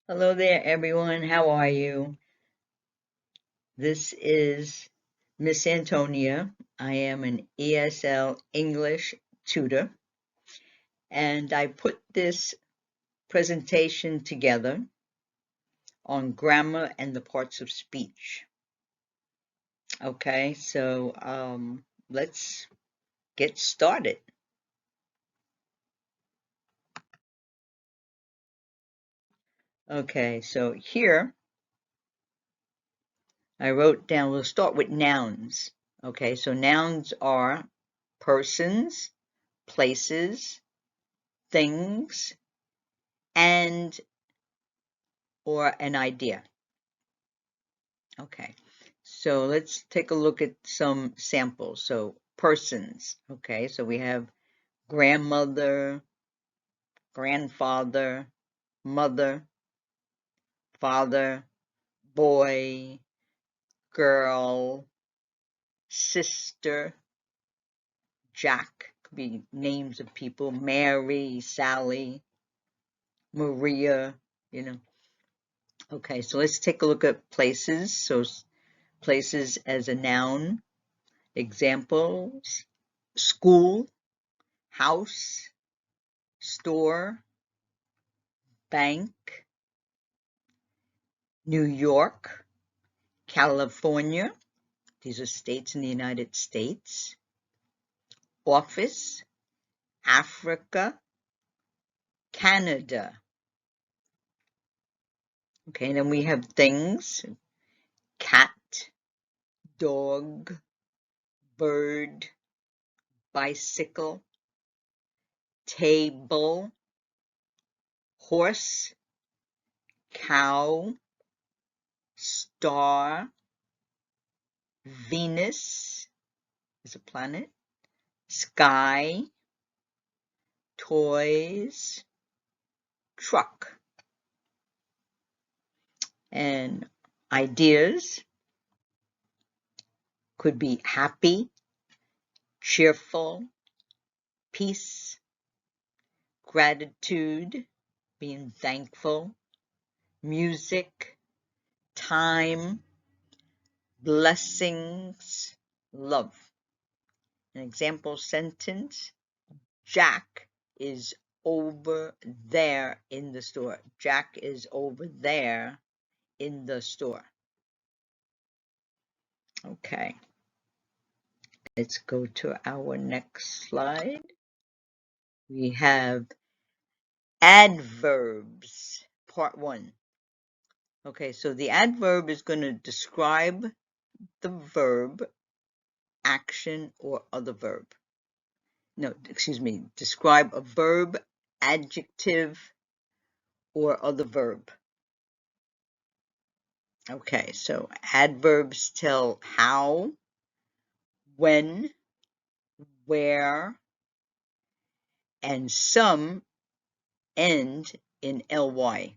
Hello there, everyone. How are you? This is Miss Antonia. I am an ESL English tutor, and I put this presentation together on grammar and the parts of speech. Okay, so let's get started. Okay, so here I wrote down, we'll start with nouns. Okay, so nouns are persons, places, things, and or an idea. Okay, so let's take a look at some samples. So persons, okay, so we have grandmother, grandfather, mother, father, boy, girl, sister, Jack, could be names of people, Mary, Sally, Maria, you know. Okay, so let's take a look at places. So places as a noun. Examples: school, house, store, bank, New York, California, these are states in the United States, office, Africa, Canada. Okay, and then we have things: cat, dog, bird, bicycle, table, horse, cow, star, Venus is a planet, sky, toys, truck. And ideas could be happy, cheerful, peace, gratitude, being thankful, music, time, blessings, love. An example sentence: Jack is over there in the store. Jack is over there in the store. Okay, let's go to our next slide. We have adverbs, part one. Okay, so the adverb is going to describe the verb, action, or other verb. No, excuse me, describe a verb, adjective, or other verb. Okay, so adverbs tell how, when, where, and some end in ly.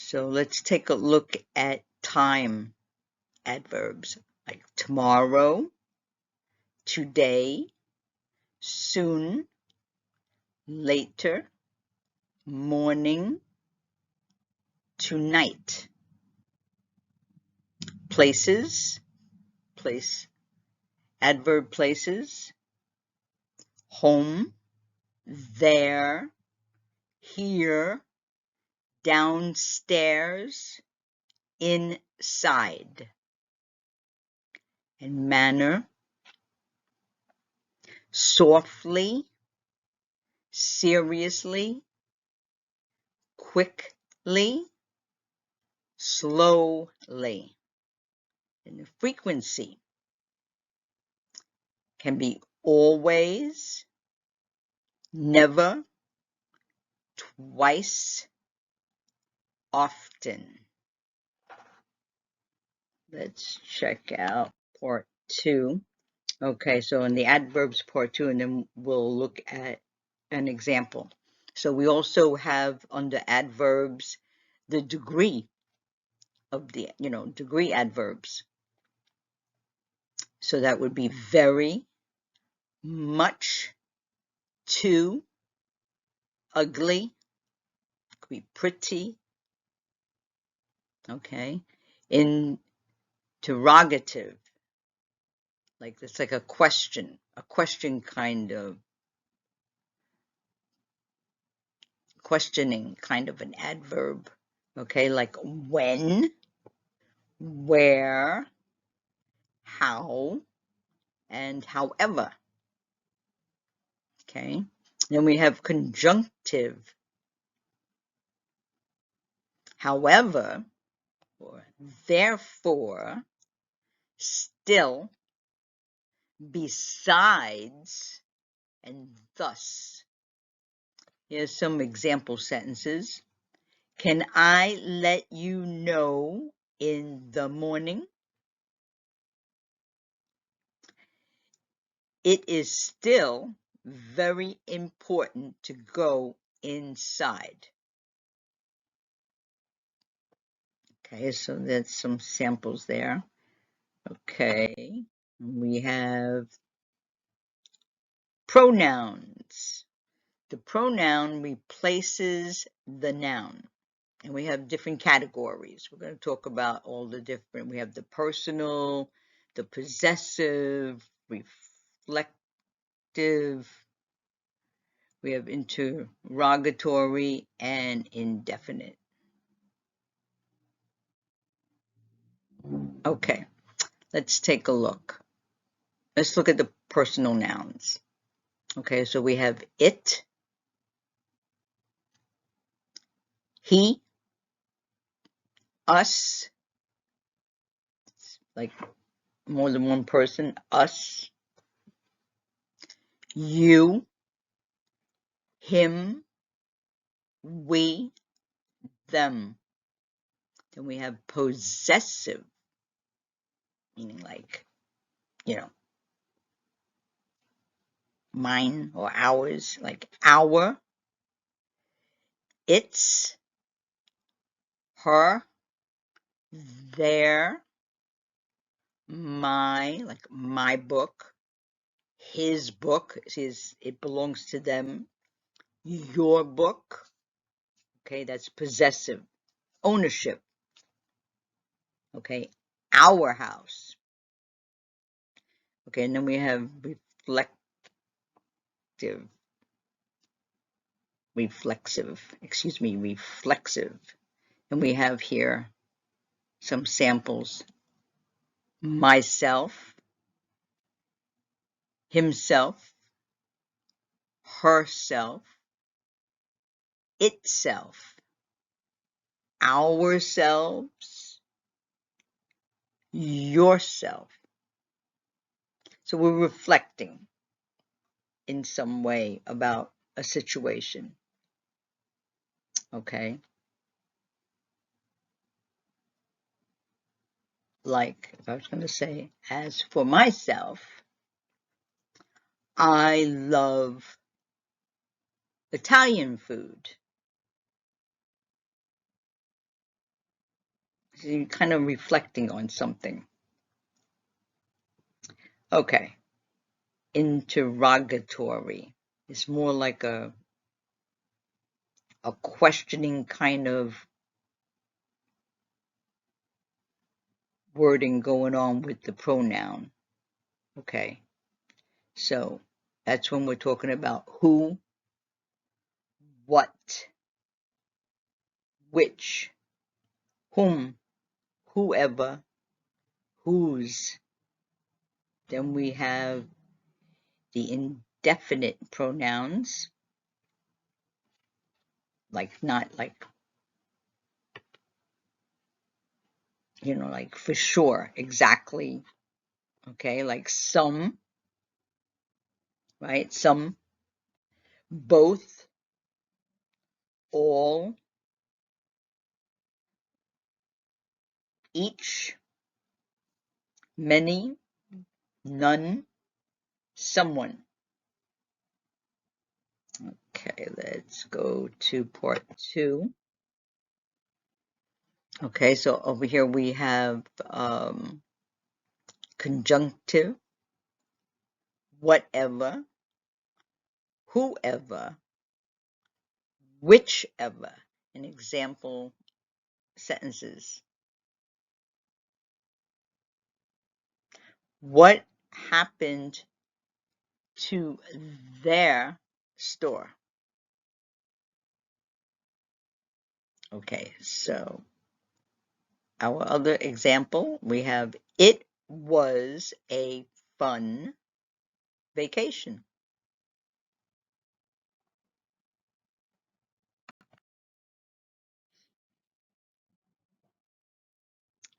So let's take a look at time adverbs, like tomorrow, today, soon, later, morning, tonight. Places, place, adverb places: home, there, here, downstairs, inside. And manner: softly, seriously, quickly, slowly. And the frequency can be always, never, twice, often. Let's check out part two. Okay, so in the adverbs part two, and then we'll look at an example. So we also have under adverbs the degree of the, degree adverbs. So that would be very, much, too, ugly, could be pretty, okay? Interrogative, like it's like a question kind of, questioning kind of an adverb, okay? Like when, where, how, and however, okay? Then we have conjunctive, however, or therefore, still, besides, and thus. Here's some example sentences. Can I let you know in the morning? It is still very important to go inside. Okay, so that's some samples there. Okay, we have pronouns. The pronoun replaces the noun. And we have different categories. We're going to talk about all the different, we have the personal, the possessive, reflective, we have interrogatory, and indefinite. Okay, let's take a look. Let's look at the personal nouns. Okay, so we have it, he, us, like more than one person, us, you, him, we, them. Then we have possessive, meaning like, mine or ours, like our, its, her, their, my, like my book, his book, it belongs to them, your book, okay, that's possessive, ownership, okay, our house, okay, and then we have reflexive, and we have here some samples. Myself, himself, herself, itself, ourselves, yourself. So we're reflecting in some way about a situation, okay? Like, if I was going to say, as for myself, I love Italian food. So you're kind of reflecting on something. Okay. Interrogatory. It's more like a questioning kind of wording going on with the pronoun. Okay. So that's when we're talking about who, what, which, whom, whoever, whose. Then we have the indefinite pronouns, like not like, like for sure, exactly. Okay, like some, right? Some, both, all, each, many, none, someone. Okay, let's go to part 2. Okay, so over here we have conjunctive, whatever, whoever, whichever. and example sentences. What happened to their store? Okay, so our other example, we have it was a fun vacation.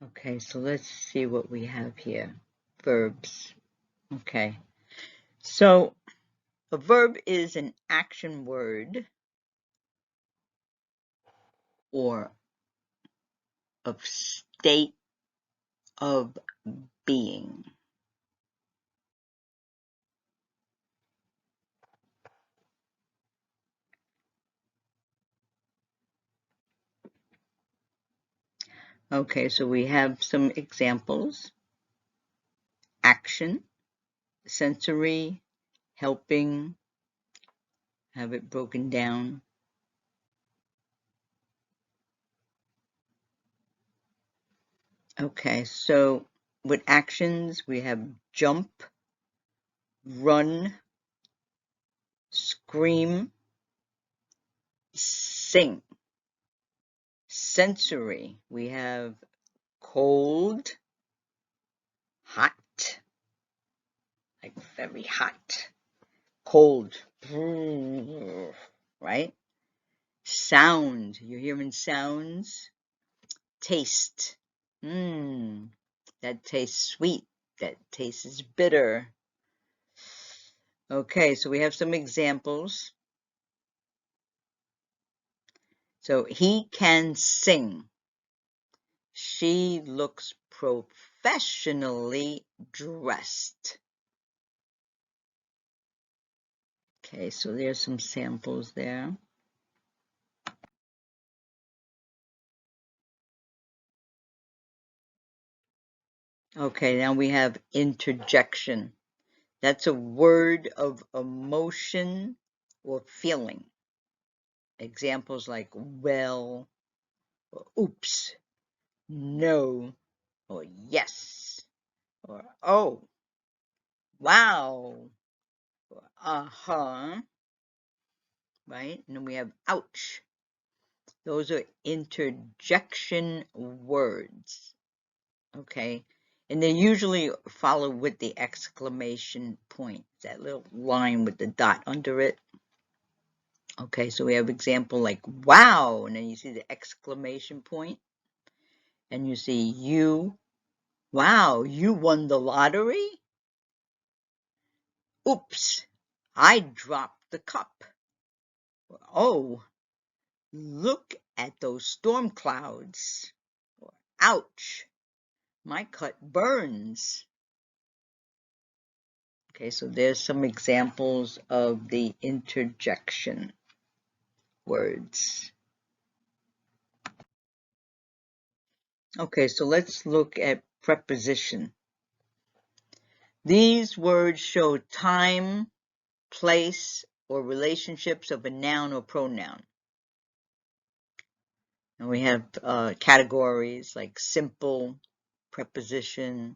Okay, so let's see what we have here. Verbs. Okay, so a verb is an action word or of state of being. Okay, so we have some examples. Action, sensory, helping, have it broken down. Okay, so with actions, we have jump, run, scream, sing. Sensory, we have cold, hot, like very hot, cold, right? Sound, you're hearing sounds. Taste, that tastes sweet, that tastes bitter. Okay, so we have some examples. So he can sing. She looks professionally dressed. Okay, so there's some samples there. Okay, now we have interjection. That's a word of emotion or feeling. Examples like well, or oops, no, or yes, or oh, wow, or uh-huh, right? And then we have ouch. Those are interjection words, okay? And they usually follow with the exclamation point, that little line with the dot under it. Okay, so we have example like wow, and then you see the exclamation point, and you see you, wow, you won the lottery? Oops, I dropped the cup. Oh, look at those storm clouds. Ouch, my cut burns. Okay, so there's some examples of the interjection words. Okay, so let's look at preposition. These words show time, place, or relationships of a noun or pronoun. And we have categories like simple preposition,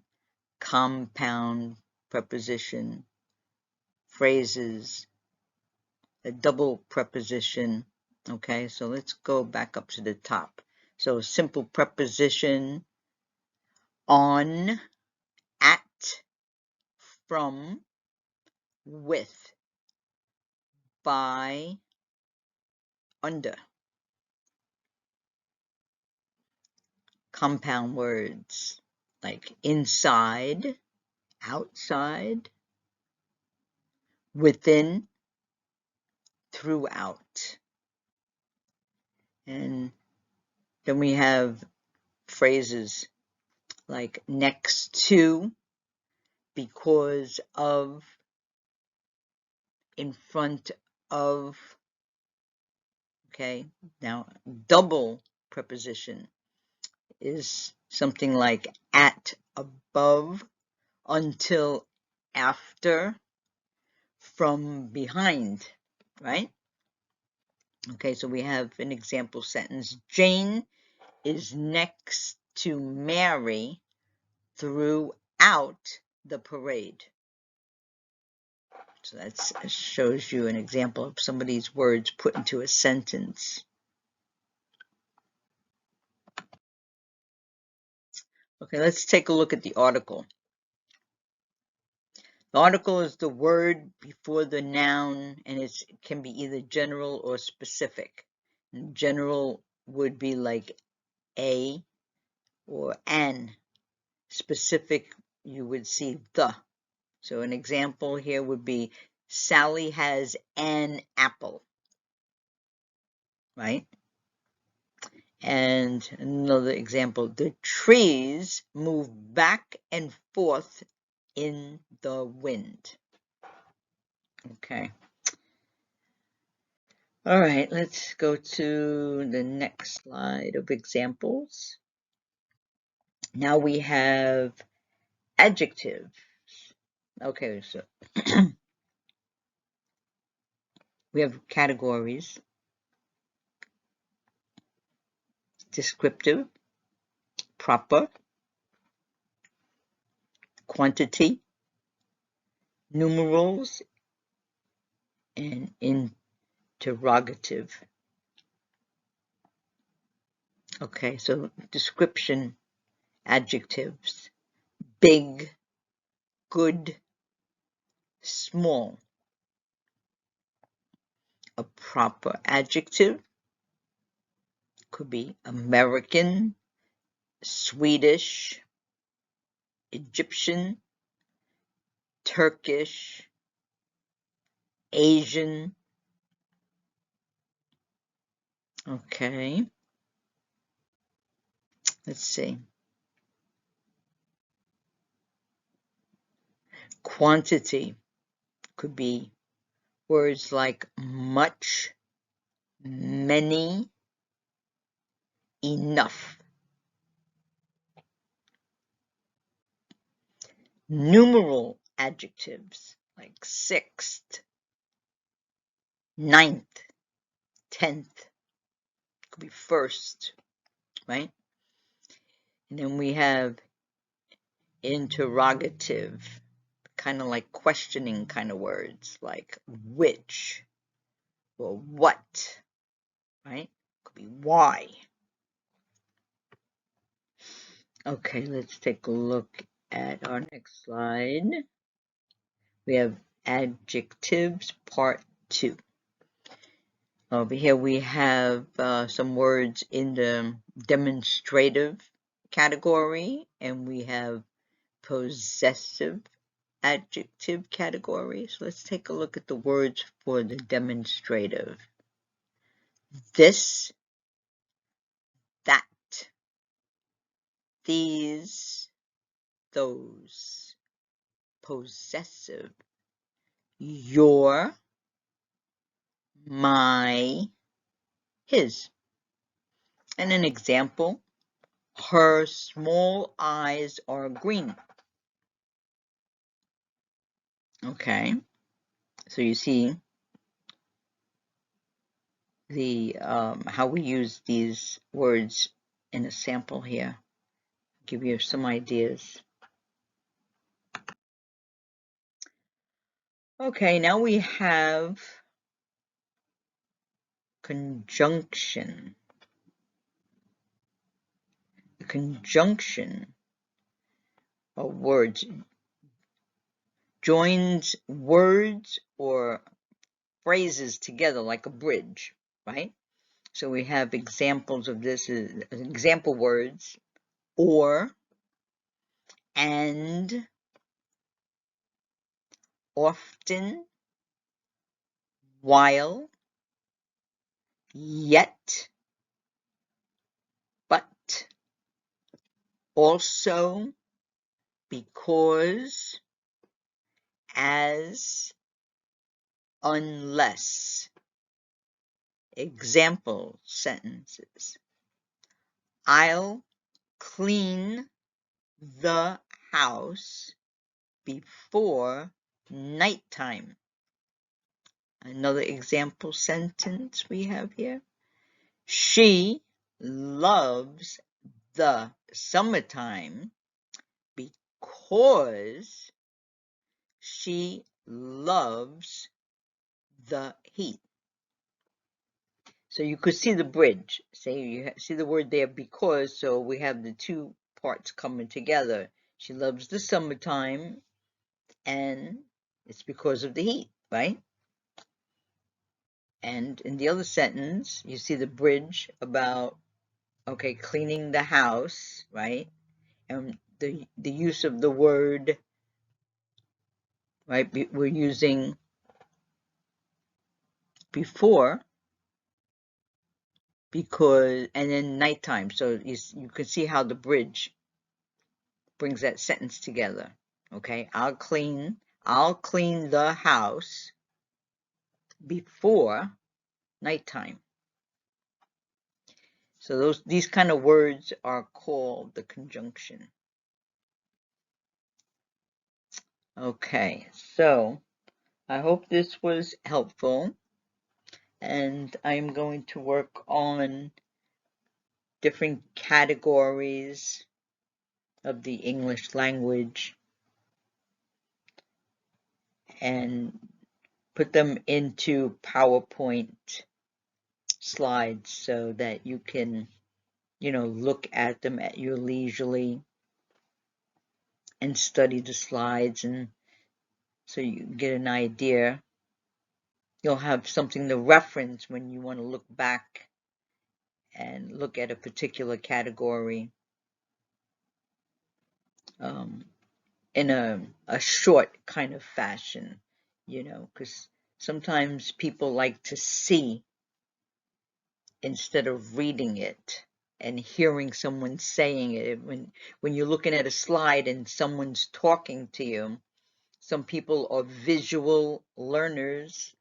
compound preposition, phrases, a double preposition. Okay, so let's go back up to the top. So simple preposition, on, at, from, with, by, under. Compound words like inside, outside, within, throughout. And then we have phrases like next to, because of, in front of. Okay, now double preposition is something like at, above, until, after, from, behind, right? Okay, so we have an example sentence. Jane is next to Mary throughout the parade. So that shows you an example of some of these words put into a sentence. Okay, let's take a look at the article. The article is the word before the noun, and it can be either general or specific. General would be like a or an. Specific, you would see the. So an example here would be Sally has an apple, right? And another example, the trees move back and forth in the wind. Okay. All right, let's go to the next slide of examples. Now we have adjectives. Okay, so we have categories: descriptive, proper, quantity, numerals, and interrogative. Okay, so description adjectives: big, good, small. A proper adjective could be American, Swedish, Egyptian, Turkish, Asian. Okay, let's see. Quantity could be words like much, many, enough. Numeral adjectives like sixth, ninth, 10th, could be first, right? And then we have interrogative, kind of like questioning kind of words like which or what, right? Could be why. Okay, let's take a look at our next slide. We have adjectives part 2. Over here we have some words in the demonstrative category, and we have possessive adjective category. So let's take a look at the words for the demonstrative. This, that, these, those. Possessive: your, my, his. And an example, her small eyes are green. Okay, so you see the how we use these words in a sample here. Give you some ideas. Okay, now we have conjunction. The conjunction of words joins words or phrases together like a bridge, right? So we have examples of this, example words: or, and, often, while, yet, but, also, because, as, unless. Example sentences: I'll clean the house before nighttime. Another example sentence we have here. She loves the summertime because she loves the heat. So you could see the bridge. Say you see the word there, because, so we have the two parts coming together. She loves the summertime, and it's because of the heat, right? And in the other sentence, you see the bridge about, okay, cleaning the house, right? And the use of the word, right? We're using before, because, and then nighttime. So you can see how the bridge brings that sentence together. Okay, I'll clean the house before nighttime. So these kind of words are called the conjunction. Okay, so I hope this was helpful, and I'm going to work on different categories of the English language and put them into PowerPoint slides so that you can, look at them at your leisurely and study the slides, and so you get an idea. You'll have something to reference when you want to look back and look at a particular category in a short kind of fashion, because sometimes people like to see instead of reading it and hearing someone saying it. When you're looking at a slide and someone's talking to you, some people are visual learners,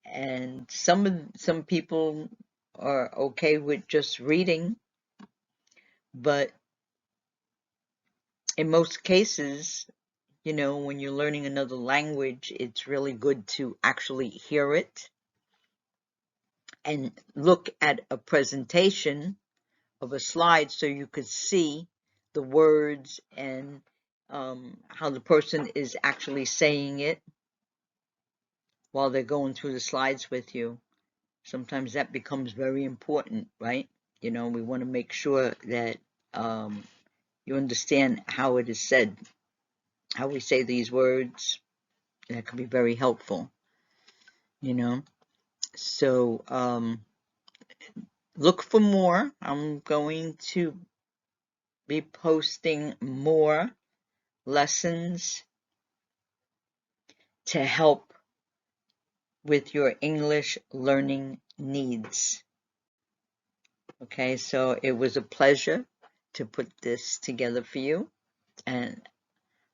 and some people are okay with just reading, but in most cases, when you're learning another language, it's really good to actually hear it and look at a presentation of a slide so you could see the words and how the person is actually saying it while they're going through the slides with you. Sometimes that becomes very important, right? We want to make sure that you understand how it is said, how we say these words. That can be very helpful, So look for more. I'm going to be posting more lessons to help with your English learning needs. Okay, so it was a pleasure to put this together for you, and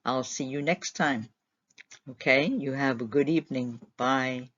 I'll see you next time. Okay, you have a good evening. Bye.